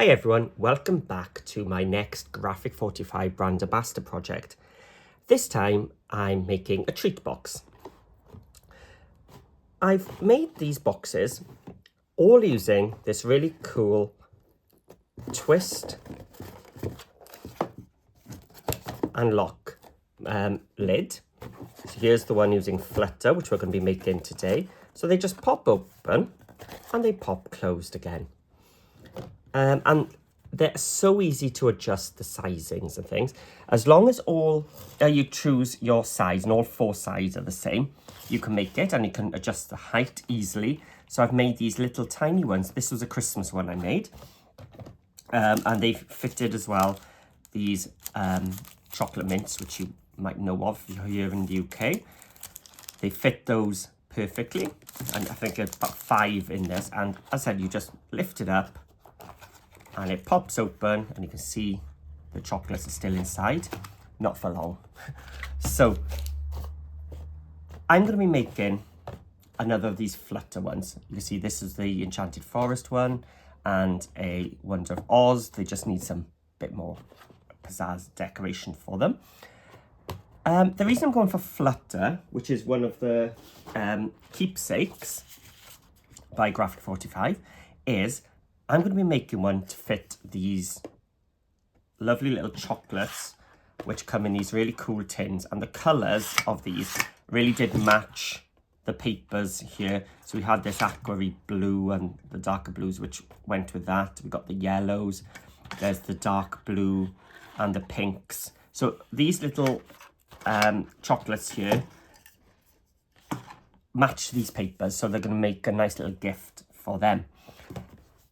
Hi everyone, welcome back to my next Graphic 45 brand ambassador project. This time I'm making a treat box. I've made these boxes all using this really cool twist and lock lid. So here's the one using Flutter, which we're going to be making today. So they just pop open and they pop closed again. And they're so easy to adjust the sizings and things. As long as you choose your size and all four sides are the same, you can make it and you can adjust the height easily. So I've made these little tiny ones. This was a Christmas one I made. And they've fitted as well these chocolate mints, which you might know of here in the UK. They fit those perfectly. And I think there's about 5 in this. And as I said, you just lift it up and it pops open and you can see the chocolates are still inside. Not for long. So I'm going to be making another of these Flutter ones. You can see this is the Enchanted Forest one and a Wonder of Oz. They just need some bit more pizzazz decoration for them. The reason I'm going for Flutter, which is one of the keepsakes by Graphic 45, is I'm going to be making one to fit these lovely little chocolates, which come in these really cool tins. And the colours of these really did match the papers here. So we had this aquary blue and the darker blues, which went with that. We got the yellows, there's the dark blue and the pinks. So these little chocolates here match these papers. So they're going to make a nice little gift for them.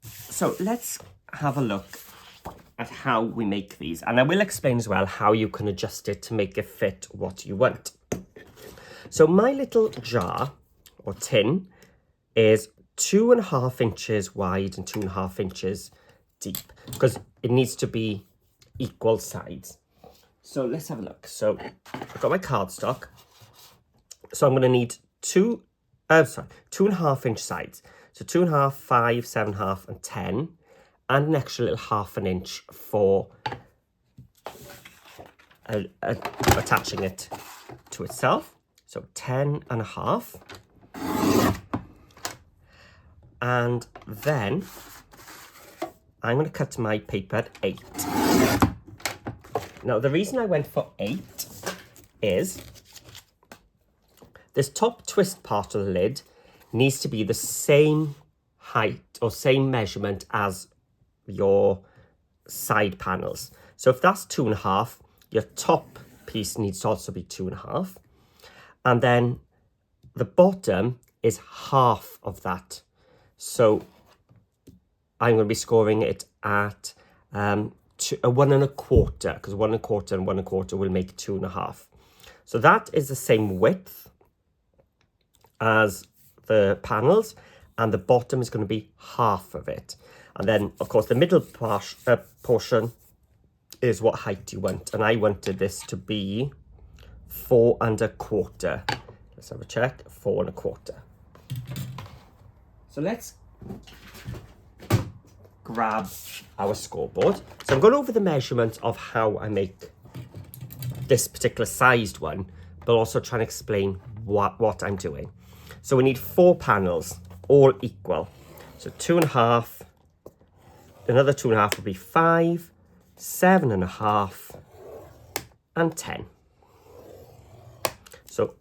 So let's have a look at how we make these. And I will explain as well how you can adjust it to make it fit what you want. So my little jar or tin is 2.5 inches wide and 2.5 inches deep because it needs to be equal sides. So let's have a look. So I've got my cardstock. So I'm going to need 2.5 inch sides. So 2.5, 5, 7.5 and 10 and an extra little 1/2 inch for attaching it to itself. So 10.5. And then I'm going to cut my paper at 8. Now the reason I went for 8 is this top twist part of the lid needs to be the same height or same measurement as your side panels. So if that's 2.5, your top piece needs to also be 2.5. And then the bottom is half of that. So I'm going to be scoring it at a 1.25, because 1.25 and 1.25 will make 2.5. So that is the same width as the panels, and the bottom is going to be half of it. And then of course the middle portion is what height you want, and I wanted this to be 4.25. Let's have a check. 4.25. So let's grab our scoreboard. So I'm going over the measurement of how I make this particular sized one, but also trying to explain what I'm doing. So we need 4 panels, all equal. So 2.5, another 2.5 would be 5, 7.5, and 10. So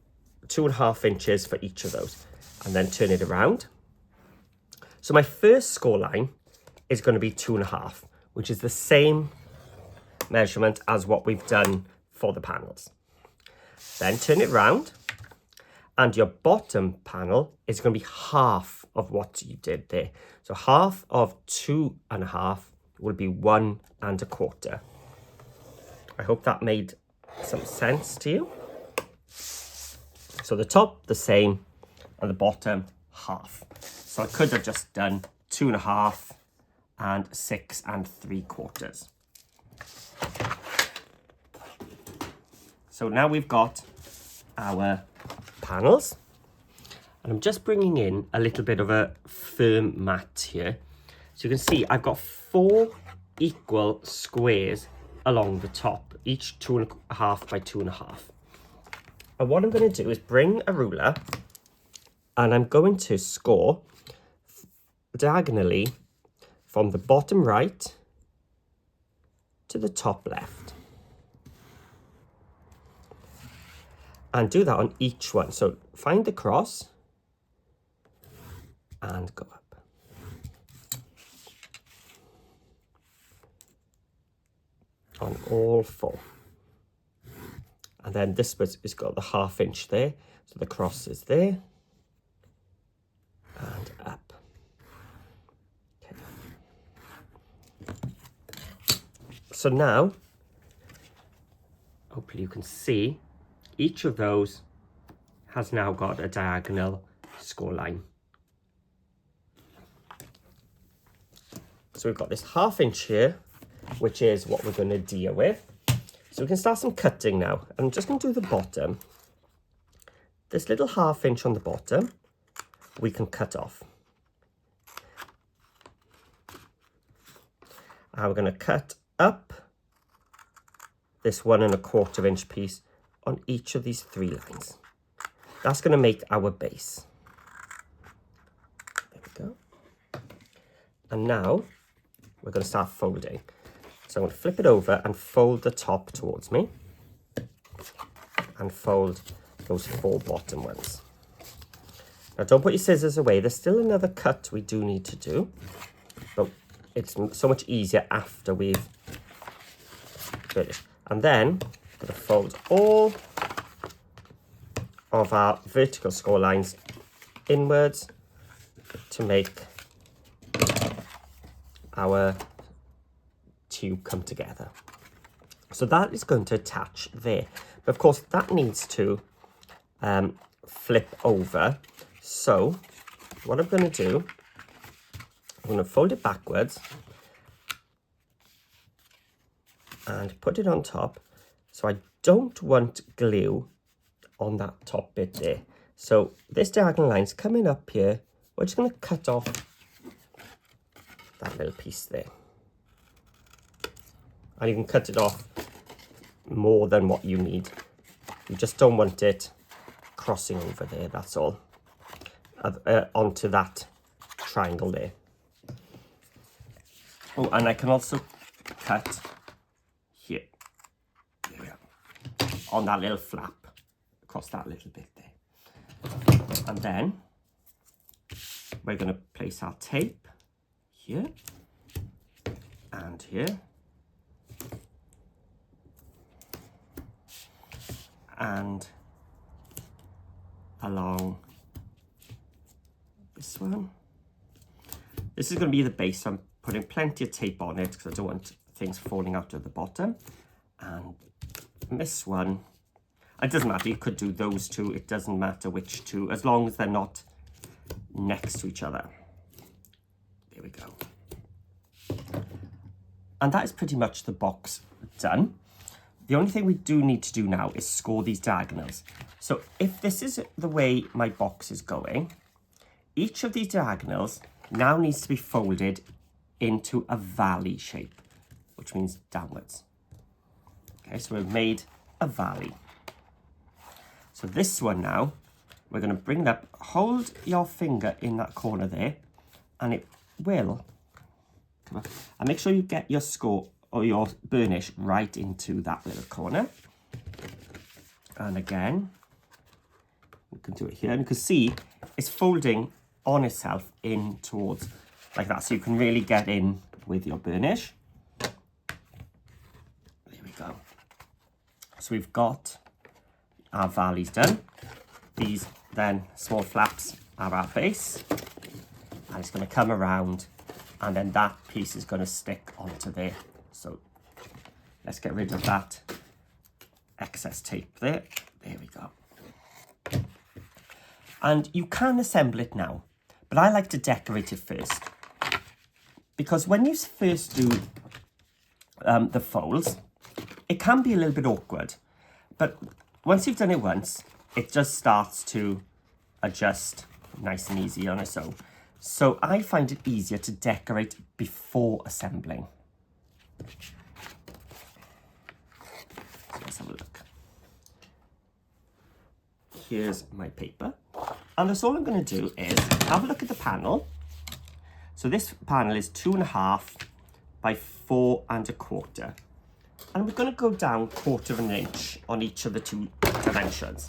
2.5 inches for each of those, and then turn it around. So my first score line is going to be 2.5, which is the same measurement as what we've done for the panels. Then turn it around. And your bottom panel is going to be half of what you did there. So half of 2.5 will be 1.25. I hope that made some sense to you. So the top, the same, and the bottom, half. So I could have just done 2.5 and 6.75. So now we've got our panels, and I'm just bringing in a little bit of a firm mat here So you can see I've got 4 equal squares along the top, each 2.5 by 2.5. And what I'm going to do is bring a ruler and I'm going to score diagonally from the bottom right to the top left. And do that on each one. So find the cross and go up. On all 4. And then this bit has got the 1/2 inch there. So the cross is there. And up. Okay. So now, hopefully you can see, each of those has now got a diagonal score line. So we've got this 1/2 inch here, which is what we're going to deal with. So we can start some cutting now. I'm just going to do the bottom. This little 1/2 inch on the bottom, we can cut off. And we're going to cut up this 1.25 inch piece on each of these 3 lines. That's going to make our base. There we go. And now we're going to start folding. So I'm going to flip it over and fold the top towards me and fold those 4 bottom ones. Now don't put your scissors away. There's still another cut we do need to do, but it's so much easier after we've finished. And then I'm going to fold all of our vertical score lines inwards to make our tube come together. So that is going to attach there. But of course that needs to flip over. So what I'm going to do, I'm going to fold it backwards and put it on top. So I don't want glue on that top bit there. So this diagonal line's coming up here. We're just going to cut off that little piece there. And you can cut it off more than what you need. You just don't want it crossing over there, that's all. Onto that triangle there. Oh, and I can also cut here. There we are. On that little flap, across that little bit there. And then we're going to place our tape here and here. And along this one. This is going to be the base. I'm putting plenty of tape on it because I don't want things falling out of the bottom. And this one, it doesn't matter, you could do those 2, it doesn't matter which 2, as long as they're not next to each other. There we go. And that is pretty much the box done. The only thing we do need to do now is score these diagonals. So if this is the way my box is going, each of these diagonals now needs to be folded into a valley shape, which means downwards. Okay, so we've made a valley. So this one now, we're going to bring it up, hold your finger in that corner there, and it will come up. And make sure you get your score or your burnish right into that little corner. And again, you can do it here, and you can see it's folding on itself in towards like that, so you can really get in with your burnish. There we go. So we've got our valleys done. These then small flaps are our base, and it's going to come around, and then that piece is going to stick onto there. So let's get rid of that excess tape there. There we go. And you can assemble it now, but I like to decorate it first, because when you first do the folds, it can be a little bit awkward, but once you've done it once, it just starts to adjust nice and easy on its own. So I find it easier to decorate before assembling. So let's have a look. Here's my paper. And that's all I'm going to do is have a look at the panel. So this panel is 2.5 by 4.25. And we're going to go down 1/4 inch on each of the two dimensions.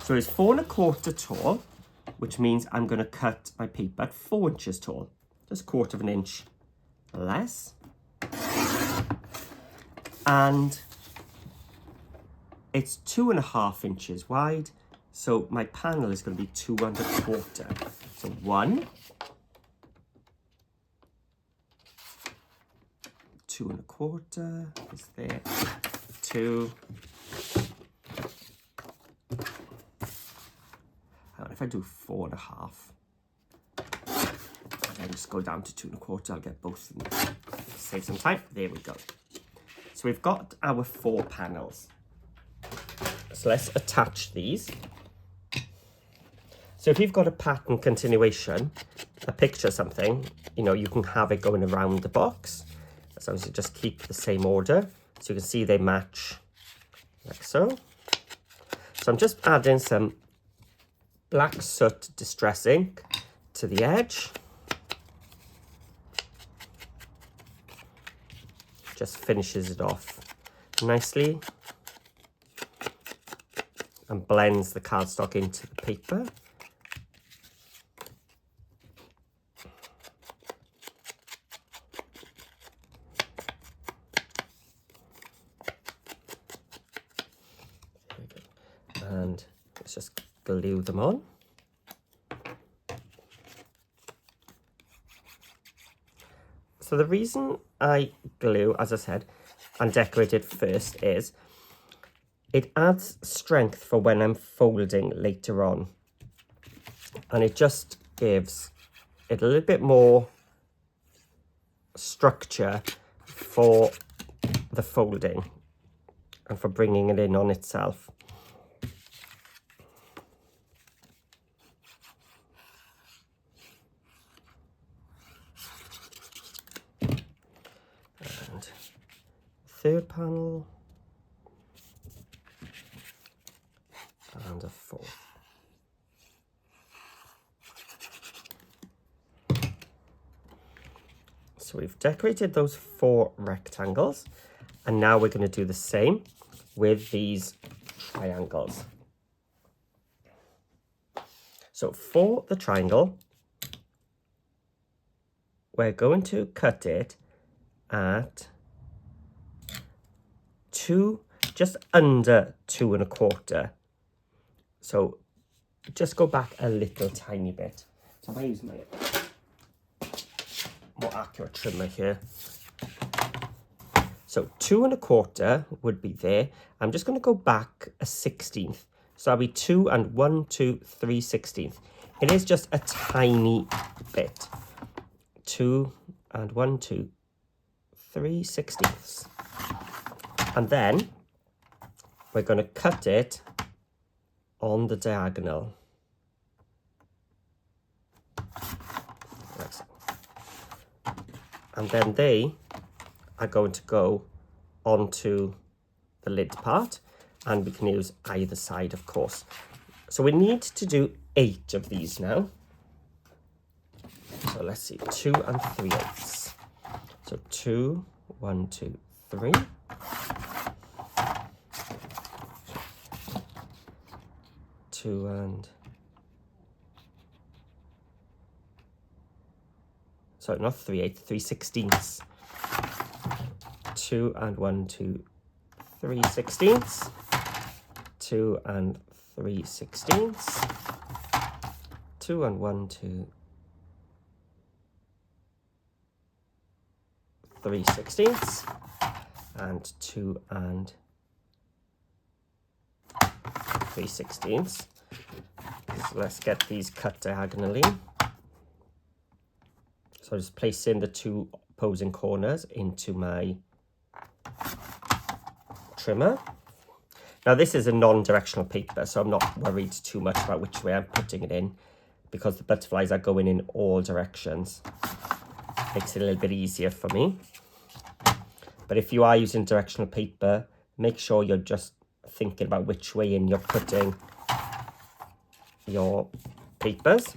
So it's 4.25 tall, which means I'm going to cut my paper at 4 inches tall. Just 1/4 inch less. And it's 2.5 inches wide. So my panel is going to be 2.25. So 1, 2.25 is there, 2. And if I do 4.5, and then just go down to 2.25, I'll get both of them. Save some time. There we go. So we've got our 4 panels. So let's attach these. So if you've got a pattern continuation, a picture of something, you know, you can have it going around the box. So you just keep the same order. So you can see they match like so. So I'm just adding some black soot distress ink to the edge. Just finishes it off nicely and blends the cardstock into the paper. And let's just glue them on. So the reason I glue, as I said, and decorate it first is it adds strength for when I'm folding later on. And it just gives it a little bit more structure for the folding and for bringing it in on itself. And third panel and a fourth. So we've decorated those 4 rectangles, and now we're going to do the same with these triangles. So for the triangle, we're going to cut it at 2, just under 2.25. So just go back a little tiny bit. So if I use my more accurate trimmer here. So 2.25 would be there. I'm just going to go back a 1/16. So that'll be 2 and 1, 2, 3/16. It is just a tiny bit. 2 and 1, 2, 3/16. And then we're going to cut it on the diagonal. Like so. And then they are going to go onto the lid part, and we can use either side, of course. So we need to do 8 of these now. So let's see, 2 and 3/8. So 2, 1, 2, 3. Two and sorry, not 3/8, 3/16. 2 and 1, 2, 3/16. 2 and 3/16. 2 and 1, 2, 3/16. And 2 and 3/16. So let's get these cut diagonally. So just placing the 2 opposing corners into my trimmer. Now this is a non-directional paper, so I'm not worried too much about which way I'm putting it in. because the butterflies are going in all directions. Makes it a little bit easier for me. But if you are using directional paper, make sure you're just thinking about which way in you're putting your papers.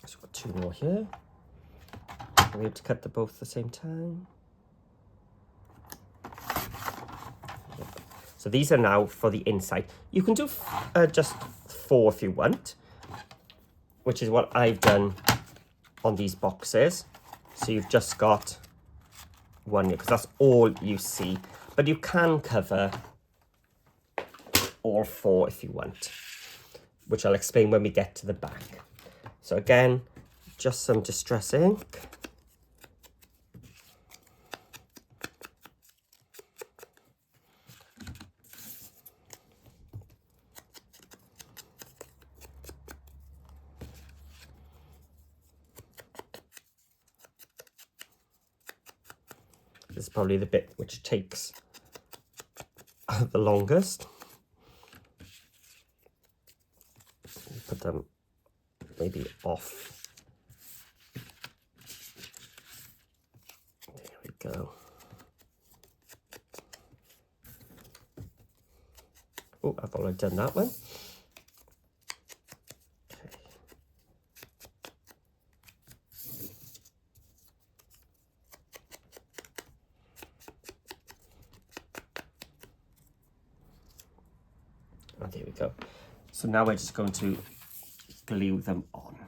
So we've got 2 more here. We have to cut them both at the same time. So these are now for the inside. You can do just 4 if you want, which is what I've done on these boxes. So you've just got 1 here, because that's all you see. But you can cover all 4 if you want, which I'll explain when we get to the back. So again, just some distress ink. This is probably the bit which takes the longest. Put them maybe off. There we go. Oh, I've already done that one. Okay. Oh, there we go. So now we're just going to glue them on.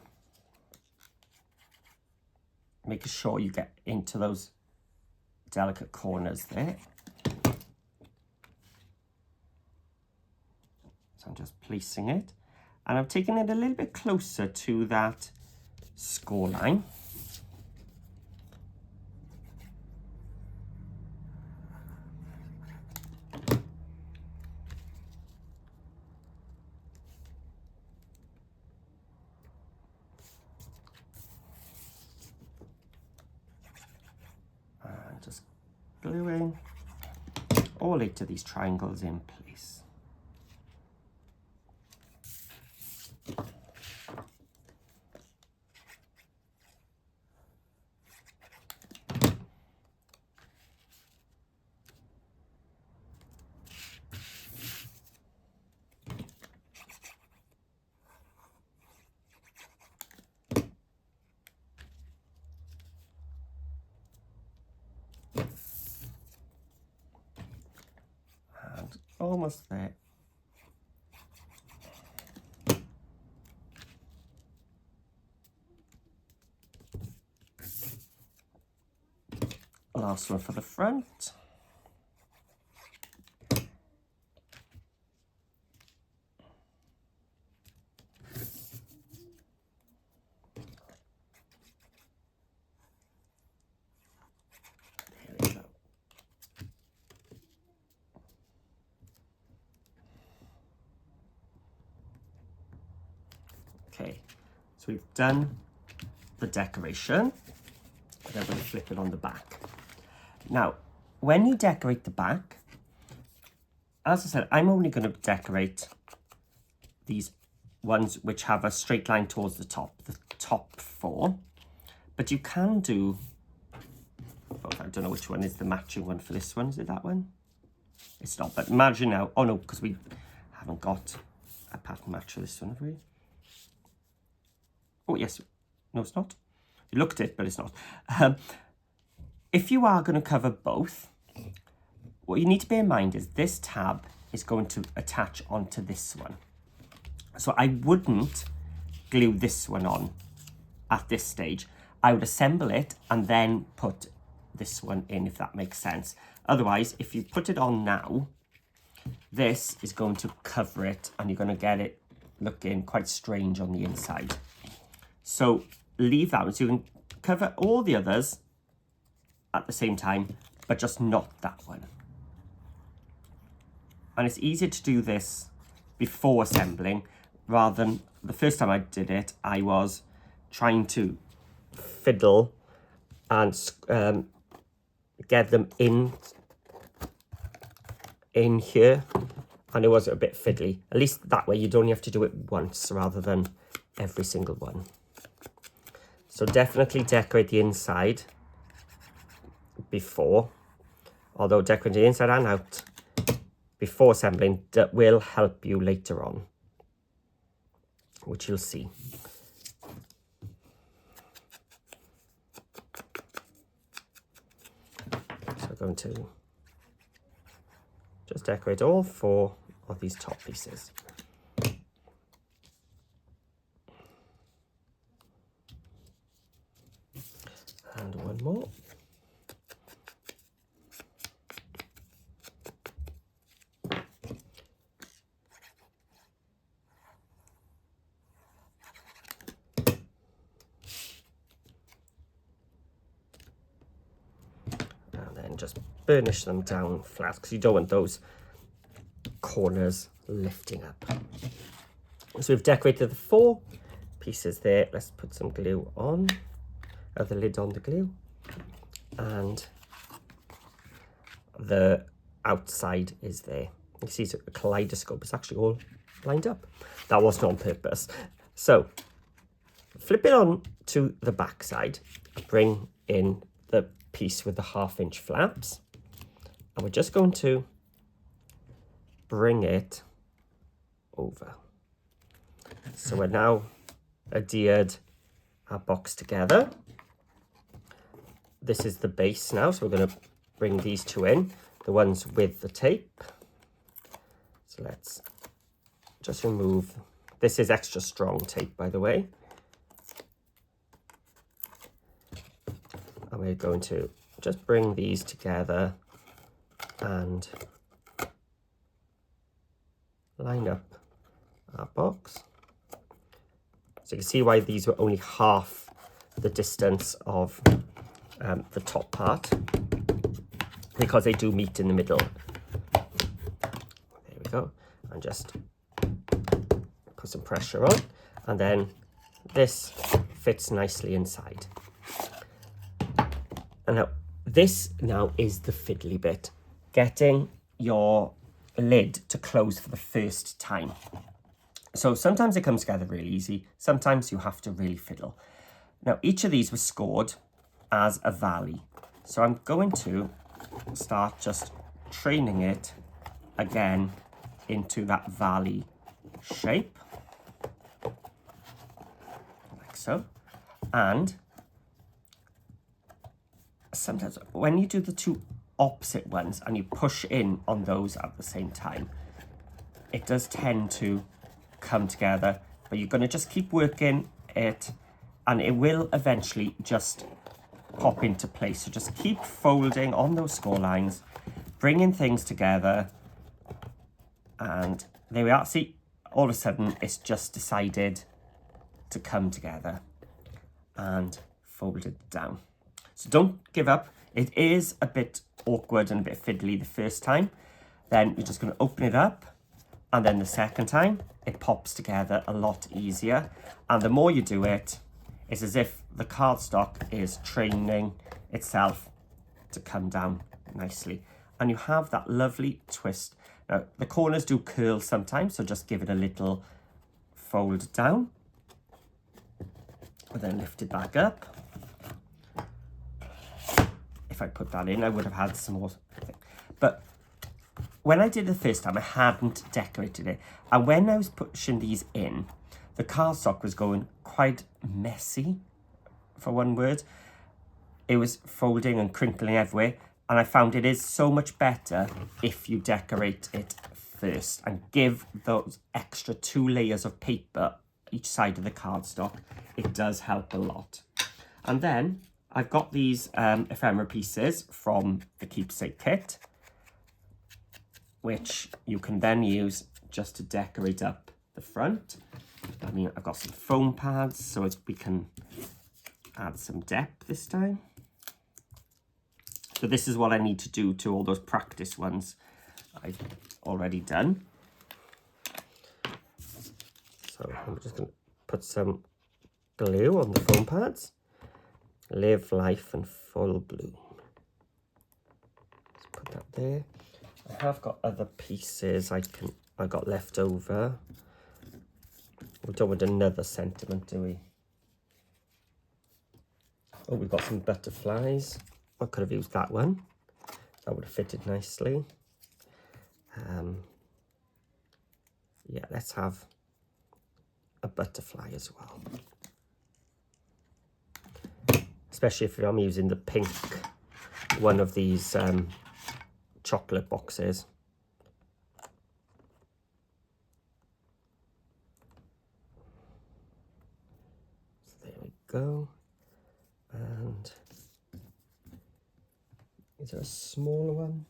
Making sure you get into those delicate corners there. So I'm just placing it, and I'm taking it a little bit closer to that score line. Just gluing all 8 of these triangles in place. Almost there. Last one for the front. There we go. Okay, so we've done the decoration, and I'm going to flip it on the back. Now, when you decorate the back, as I said, I'm only going to decorate these ones which have a straight line towards the top 4. But you can do, oh, I don't know which one is the matching one for this one. Is it that one? It's not, but imagine now, oh no, because we haven't got a pattern match for this one, have we? Oh yes, no it's not. You looked at it, but it's not. If you are going to cover both, what you need to bear in mind is this tab is going to attach onto this one. So I wouldn't glue this one on at this stage. I would assemble it and then put this one in, if that makes sense. Otherwise, if you put it on now, this is going to cover it and you're going to get it looking quite strange on the inside. So leave that one, so you can cover all the others at the same time, but just not that one. And it's easier to do this before assembling rather than the first time I did it, I was trying to fiddle and get them in here, and it was a bit fiddly. At least that way you'd only have to do it once rather than every single one. So definitely decorate the inside before, although decorating the inside and out before assembling, that will help you later on, which you'll see. So I'm going to just decorate all 4 of these top pieces. And one more. And then just burnish them down flat, because you don't want those corners lifting up. So we've decorated the 4 pieces there. Let's put some glue on, the lid on the glue, and the outside is there. You see it's a kaleidoscope, it's actually all lined up. That wasn't on purpose. So flip it on to the back side, bring in the piece with the 1/2-inch flaps, and we're just going to bring it over. So we're now adhered our box together. This is the base now, so we're going to bring these 2 in, the ones with the tape. So let's just remove, this is extra strong tape, by the way. And we're going to just bring these together and line up our box. So you can see why these were only half the distance of the top part, because they do meet in the middle. There we go. And just put some pressure on, and then this fits nicely inside. And now this now is the fiddly bit, getting your lid to close for the first time. So sometimes it comes together really easy, sometimes you have to really fiddle. Now each of these was scored as a valley, so I'm going to start just training it again into that valley shape, like so. And sometimes when you do the 2 opposite ones and you push in on those at the same time, it does tend to come together, but you're going to just keep working it and it will eventually just pop into place. So just keep folding on those score lines, bringing things together, and there we are. See, all of a sudden it's just decided to come together and fold it down. So don't give up. It is a bit awkward and a bit fiddly the first time. Then you're just going to open it up, and then the second time it pops together a lot easier. And the more you do it, it's as if the cardstock is training itself to come down nicely. And you have that lovely twist. Now, the corners do curl sometimes, so just give it a little fold down, and then lift it back up. If I put that in, I would have had some more. But when I did it the first time, I hadn't decorated it. And when I was pushing these in, the cardstock was going quite messy, for one word. It was folding and crinkling everywhere. And I found it is so much better if you decorate it first and give those extra 2 layers of paper each side of the cardstock. It does help a lot. And then I've got these ephemera pieces from the Keepsake kit, which you can then use just to decorate up the front. I mean, I've got some foam pads so we can add some depth this time. So this is what I need to do to all those practice ones I've already done. So I'm just going to put some glue on the foam pads. Live life in full bloom. Let's put that there. I have got other pieces I got left over. We don't want another sentiment, do we? Oh, we've got some butterflies. I could have used that one. That would have fitted nicely. Yeah, let's have a butterfly as well. Especially if I'm using the pink one of these chocolate boxes. So there we go. And is there a smaller one?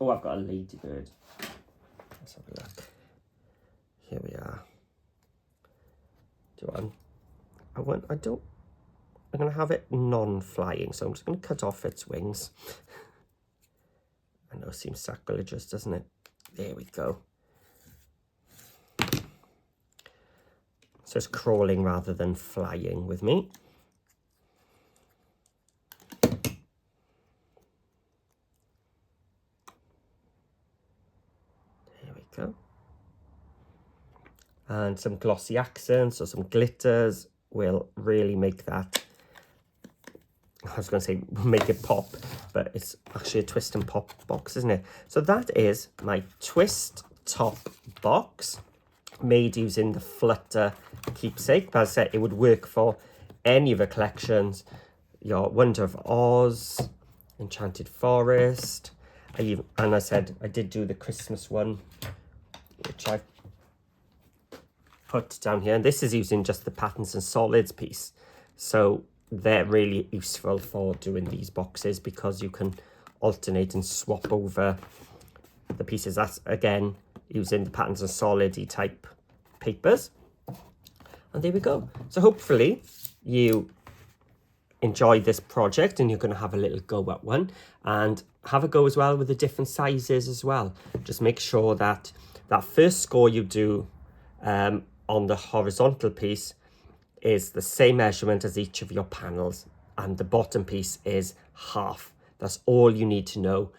Oh, I've got a ladybird. Let's have a look. Here we are. I'm going to have it non-flying, so I'm just going to cut off its wings. I know it seems sacrilegious, doesn't it? There we go. So it's crawling rather than flying with me. There we go. And some glossy accents or some glitters will really make that, I was going to say make it pop, but it's actually a twist and pop box, isn't it? So that is my twist top box made using the Flutter Keepsake. But as I said, it would work for any of the collections, your Wonder of Oz, Enchanted Forest, and I said I did do the Christmas one, which I put down here, and this is using just the patterns and solids piece, so they're really useful for doing these boxes because you can alternate and swap over the pieces. That's again using the patterns and solidy type papers. And there we go. So hopefully you enjoy this project and you're going to have a little go at one, and have a go as well with the different sizes as well. Just make sure that that first score you do on the horizontal piece is the same measurement as each of your panels, and the bottom piece is half. That's all you need to know,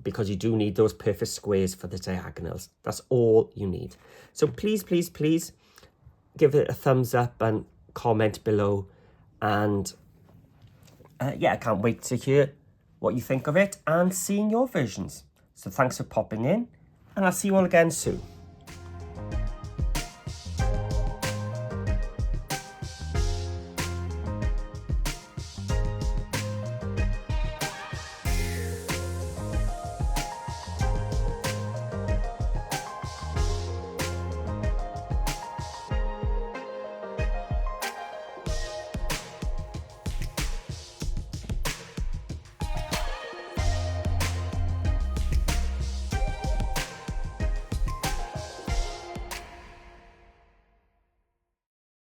because you do need those perfect squares for the diagonals. That's all you need. So please, please, please give it a thumbs up and comment below, and yeah, I can't wait to hear what you think of it and seeing your versions. So thanks for popping in, and I'll see you all again soon.